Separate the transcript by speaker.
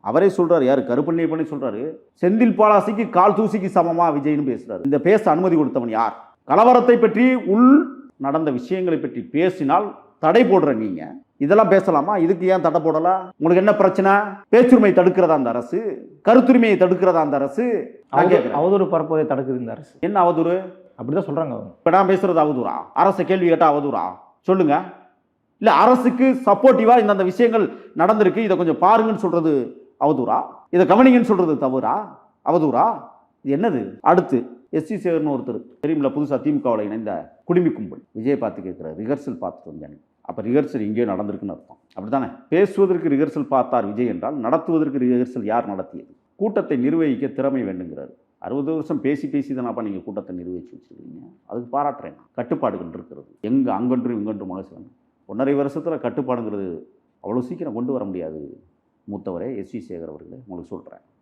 Speaker 1: அவரே சொல்றாரு, யாரு கருப்பண்ணி பண்ணி சொல்றாரு, செந்தில் பாலாசிக்கு கால் தூசிக்கு சமமா விஜய்னு பேசுறாரு. இந்த பேச அனுமதி கொடுத்தவன் யார்? கலவரத்தை பற்றி உள் நடந்த விஷயங்களை பற்றி பேசினால் தடை போடுற நீங்க இதெல்லாம் பேசலாமா? இதுக்கு ஏன் தடை போடல? உங்களுக்கு என்ன பிரச்சனை? பேச்சுரிமை தடுக்கிறதா அந்த அரசு? கருத்துரிமையை தடுக்கிறதா அந்த அரசு?
Speaker 2: அவதூறு பரப்புவதை தடுக்குது இந்த அரசு.
Speaker 1: என்ன அவதூறு?
Speaker 2: அப்படிதான் சொல்றாங்க அவங்க.
Speaker 1: இப்ப நான் பேசுறது அவதூறா? அரசு கேள்வி கேட்டா அவதூறா? சொல்லுங்க. இல்ல அரசுக்கு சப்போர்ட்டிவா இந்த விஷயங்கள் நடந்திருக்கு, இதை கொஞ்சம் பாருங்கன்னு சொல்றது அவதூறா? இதை கவனிங்கன்னு சொல்றது தவறா? அவதூறா? இது என்னது? அடுத்து எஸ்சி சேகர்னு ஒருத்தர் தெரியுமில்ல, புதுசாக திமுகவில் இணைந்த குடிமி கும்பல் விஜய் பார்த்து கேட்குற ரிஹர்சல் பார்த்துட்டு வந்தேன். அப்போ ரிஹர்சல் இங்கேயோ நடந்திருக்குன்னு அர்த்தம், அப்படி தானே? பேசுவதற்கு ரிஹர்சல் பார்த்தார் விஜய் என்றால் நடத்துவதற்கு ரிஹர்சல் யார் நடத்தியது? கூட்டத்தை நிர்வகிக்க திறமை வேண்டுங்கிறார். 60 வருஷம் பேசி தானப்பா நீங்கள் கூட்டத்தை நிர்வகிச்சு வச்சுருக்கீங்க, அதுக்கு பாராட்டுறேன். கட்டுப்பாடுகள் இருக்கிறது, எங்கே அங்கொன்றும் இங்கொன்றும் மகசன் 1.5 வருஷத்தில் கட்டுப்பாடுங்கிறது அவ்வளோ சீக்கிரம் கொண்டு வர முடியாது மூத்தவரே எஸ்வி சேகர் அவர்களே, உங்களுக்கு சொல்கிறேன்.